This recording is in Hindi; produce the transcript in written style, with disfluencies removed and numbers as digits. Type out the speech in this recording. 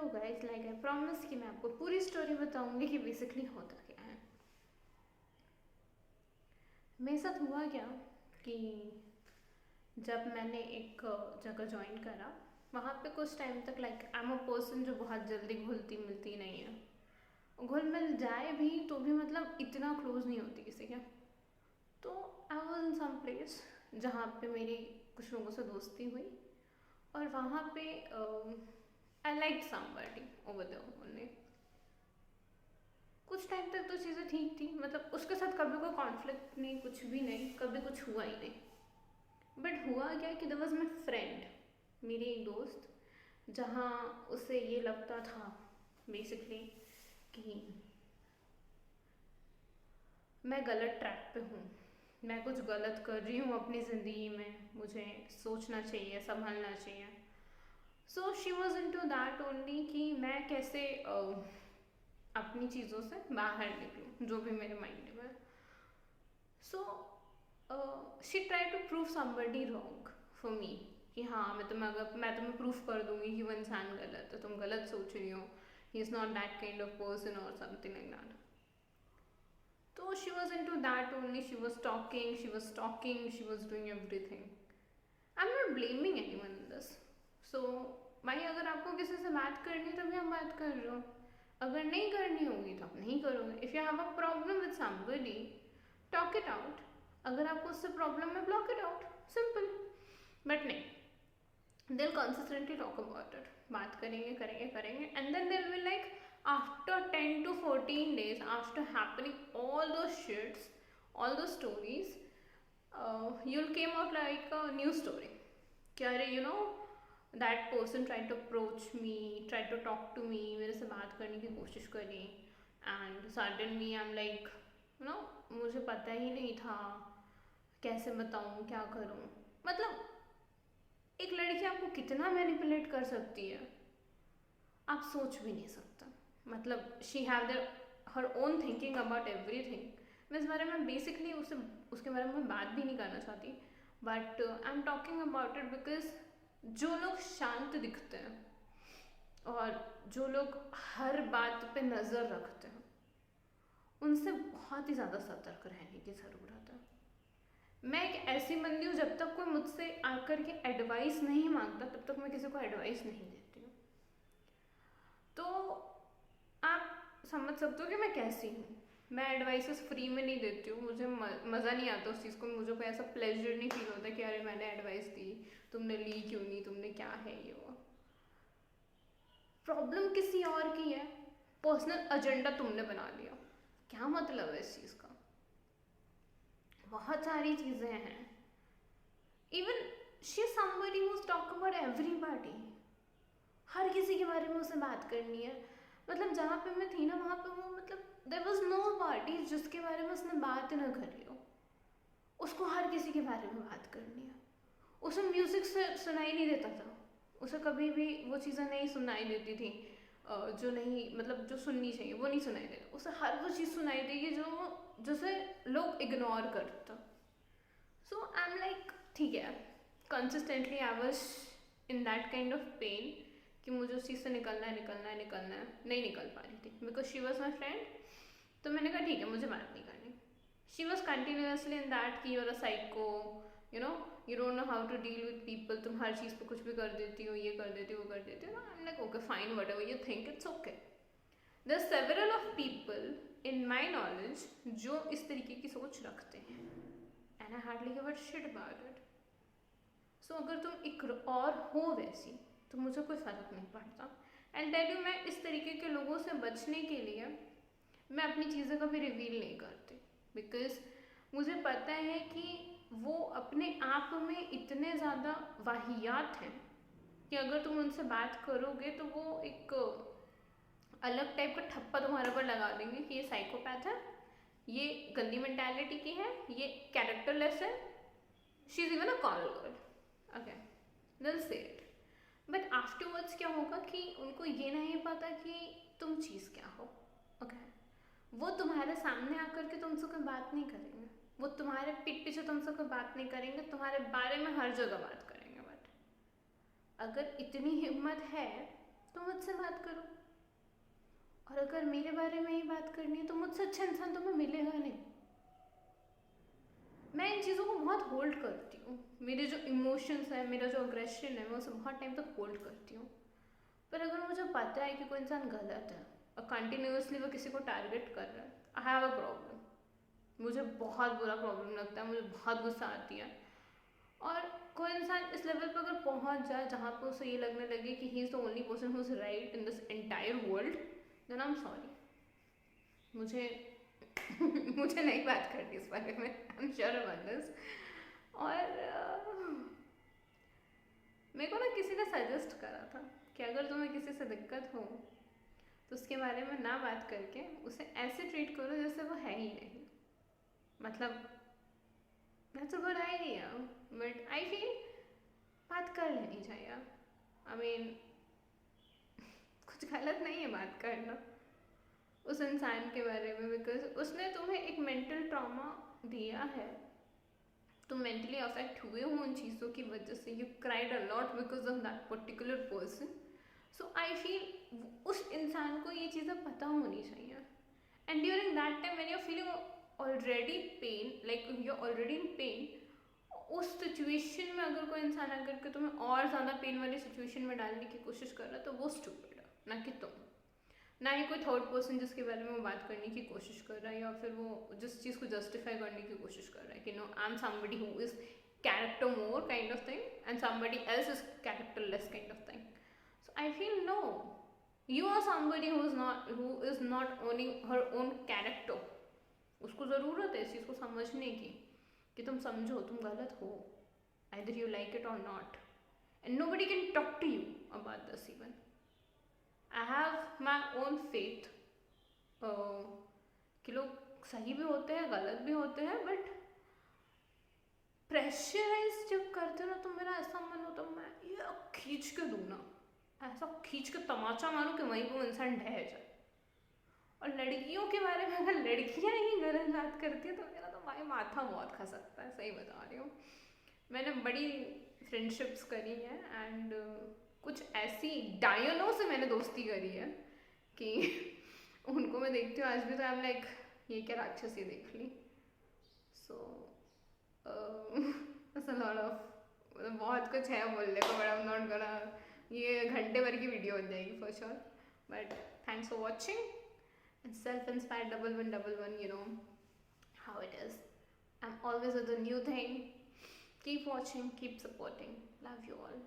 Hello guys, like I promise कि मैं आपको पूरी स्टोरी बताऊंगी कि बेसिकली होता क्या है। मेरे साथ हुआ क्या कि जब मैंने एक जगह ज्वाइन करा, वहाँ पे कुछ टाइम तक like I am a person जो बहुत जल्दी घुलती मिलती नहीं है। घुल मिल जाए भी तो भी मतलब इतना क्लोज नहीं होती किसी के। तो आई वॉज इन सम प्लेस जहाँ पे मेरी कुछ लोगों से दोस्ती हुई, और वहाँ पे I like somebody over there only. कुछ टाइम तक तो चीज़ें ठीक थी, मतलब उसके साथ कभी कोई कॉन्फ्लिक्ट नहीं, कुछ भी नहीं, कभी कुछ हुआ ही नहीं। बट हुआ क्या कि देयर वाज माई फ्रेंड, मेरी एक दोस्त, जहाँ उसे ये लगता था बेसिकली कि मैं गलत ट्रैक पे हूँ, मैं कुछ गलत कर रही हूँ अपनी ज़िंदगी में, मुझे सोचना चाहिए, संभलना चाहिए। So she was in to that only कि मैं कैसे अपनी चीज़ों से बाहर निकलूँ जो भी मेरे माइंड में। So she try to prove somebody wrong for me कि हाँ मैं तुम्हें प्रूफ कर दूंगी कि वो इंसान गलत है, तुम गलत सोच रही हो, he is not that kind of person और समथिंग लाइक दैट। तो she was in to that only, she was she was doing everything. I am not blaming anyone in this. So भाई, अगर आपको किसी से बात करनी है तभी हम बात कर रहे हो, अगर नहीं करनी होगी तो आप नहीं करोगे। If you have a problem with somebody, talk it out. अगर आपको उससे प्रॉब्लम है, block it out, simple. But नहीं, they'll consistently talk about it, बात करेंगे करेंगे करेंगे, and then they'll be like, after 10 to 14 days after happening all those shits, all those stories, you'll came out like a new story कि अरे that person tried to approach me, tried to talk to me, मेरे से बात करने की कोशिश करी, and suddenly I'm like, मुझे पता ही नहीं था, कैसे बताऊँ, क्या करूँ। मतलब एक लड़की आपको कितना मैनिपुलेट कर सकती है, आप सोच भी नहीं सकते। मतलब she have their her own thinking about everything. मैं इस बारे में बेसिकली उसके बारे में बात भी नहीं करना चाहती, but I am talking about it because जो लोग शांत दिखते हैं और जो लोग हर बात पे नज़र रखते हैं, उनसे बहुत ही ज़्यादा सतर्क रहने की ज़रूरत है। मैं एक ऐसी बंदी हूँ, जब तक कोई मुझसे आकर के एडवाइस नहीं मांगता तब तक मैं किसी को एडवाइस नहीं देती हूँ। तो आप समझ सकते हो कि मैं कैसी हूँ। मैं एडवाइसेस फ्री में नहीं देती हूँ, मुझे मज़ा नहीं आता उस चीज़ को, मुझे कोई ऐसा प्लेजर नहीं फील होता कि अरे मैंने एडवाइस दी, तुमने ली क्यों नहीं, तुमने क्या है ये वो। प्रॉब्लम किसी और की है, पर्सनल एजेंडा तुमने बना लिया, क्या मतलब है इस चीज़ का। बहुत सारी चीज़ें हैं। Even she somebody who talk about everybody, हर किसी के बारे में उसे बात करनी है। मतलब जहाँ पे मैं थी ना, वहाँ पे वो मतलब देयर वाज नो पार्टी जिसके बारे में उसने बात ना करी हो। उसको हर किसी के बारे में बात करनी है। उसे म्यूज़िक से सुनाई नहीं देता था, उसे कभी भी वो चीज़ें नहीं सुनाई देती थी जो नहीं, मतलब जो सुननी चाहिए वो नहीं सुनाई देता। उसे हर वो चीज़ सुनाई देगी जिसे लोग इग्नोर करते। सो आई एम लाइक, ठीक है, consistently I was in that kind of pain कि मुझे उस चीज़ से निकलना है, नहीं निकल पा रही थी because she was my friend. तो मैंने कहा ठीक है, मुझे बात नहीं करनी। She was continuously in that कि you're a psycho, you don't know how to deal with people, तुम हर चीज़ पे कुछ भी कर देती हो, ये कर देती हो, वो कर देती हो। I am like okay fine, whatever you think, it's okay. There are several of people in my knowledge जो इस तरीके की सोच रखते हैं, and I hardly give a shit about it. So अगर तुम एक और हो वैसी तो मुझे कोई फ़र्क नहीं पड़ता। एंड टेल यू, मैं इस तरीके के लोगों से बचने के लिए मैं अपनी चीज़ें कभी रिवील नहीं करती, बिकॉज मुझे पता है कि वो अपने आप में इतने ज़्यादा वाहियात हैं कि अगर तुम उनसे बात करोगे तो वो एक अलग टाइप का ठप्पा तुम्हारे पर लगा देंगे कि ये साइकोपैथ है, ये गंदी मेंटालिटी की है, ये कैरेक्टरलेस है, she is even a call girl, okay, दिल से इट। बट आफ्टरवर्ड्स क्या होगा कि उनको ये नहीं पता कि तुम चीज़ क्या हो, ओके। वो तुम्हारे सामने आकर के तुमसे कोई बात नहीं करेंगे, वो तुम्हारे पीठ पीछे तुमसे कोई बात नहीं करेंगे, तुम्हारे बारे में हर जगह बात करेंगे। बट अगर इतनी हिम्मत है तो मुझसे बात करो, और अगर मेरे बारे में ही बात करनी है तो मुझसे अच्छा इंसान तुम्हें मिलेगा नहीं। मैं इन चीज़ों को बहुत होल्ड करती हूँ, मेरे जो इमोशंस है, मेरा जो अग्रेशन है, मैं उसे बहुत टाइम तक होल्ड करती हूँ। पर अगर मुझे पता है कि कोई इंसान गलत है और कंटिन्यूसली वो किसी को टारगेट कर रहा है, आई हैव अ प्रॉब्लम। मुझे बहुत बुरा प्रॉब्लम लगता है, मुझे बहुत गुस्सा आती है। और कोई इंसान इस लेवल पर अगर पहुंच जाए जहाँ पर उसे ये लगने लगे कि he is the only person who is right in this entire world, then I am sorry. मुझे मुझे नहीं बात करनी इस बारे में, I am sure about this. और मेरे को ना किसी ने सजेस्ट करा था कि अगर तुम्हें किसी से दिक्कत हो तो उसके बारे में ना बात करके उसे ऐसे ट्रीट करो जैसे वो है ही नहीं। मतलब that's a good idea, but I feel बात कर लेनी चाहिए। आई मीन कुछ गलत नहीं है बात करना उस इंसान के बारे में, बिकॉज उसने तुम्हें एक मेंटल ट्रॉमा दिया है, तुम मेंटली अफेक्ट हुए हो उन चीज़ों की वजह से, you cried a lot because of that particular person. So I feel उस इंसान को ये चीज़ें पता होनी चाहिए। And during that time when you are feeling already pain, like you are already in pain, उस सिचुएशन में अगर कोई इंसान आकर के तुम्हें और ज़्यादा पेन वाली सिचुएशन में डालने की कोशिश कर रहा है तो वो स्टूपिड है, ना कि तुम, ना ही कोई थर्ड पर्सन जिसके बारे में वो बात करने की कोशिश कर रहा है या फिर वो जिस चीज़ को जस्टिफाई करने की कोशिश कर रहा है कि no I am somebody who is character more kind of thing and somebody else is character less kind of thing. So I feel no, you are somebody who is not owning her own character. उसको ज़रूरत है इस चीज़ को समझने की कि तुम समझो तुम गलत हो, either you like it or not, and nobody can talk to you about this even. I have my own faith कि लोग सही भी होते हैं गलत भी होते हैं, बट प्रेशराइज जब करते हो ना तो मेरा ऐसा मन होता है मैं ये खींच के दूँ ना, ऐसा खींच के तमाचा मारूं कि वहीं पर वो इंसान ढह जाए। और लड़कियों के बारे में अगर लड़कियां ही गलत बात करती है तो मेरा तो भाई माथा बहुत खा सकता है, सही बता रही हूँ। मैंने बड़ी फ्रेंडशिप्स करी हैं एंड कुछ ऐसी डायनों से मैंने दोस्ती करी है कि उनको मैं देखती हूँ आज भी तो आई एम लाइक ये क्या राक्षसी देख ली। सो लॉट ऑफ बहुत कुछ है बोलने को, but I am not gonna, ये घंटे भर की वीडियो बन जाएगी for sure. But thanks for watching and self-inspired 1111, you know how it is. I'm always with a new thing. Keep watching, keep supporting. Love you all.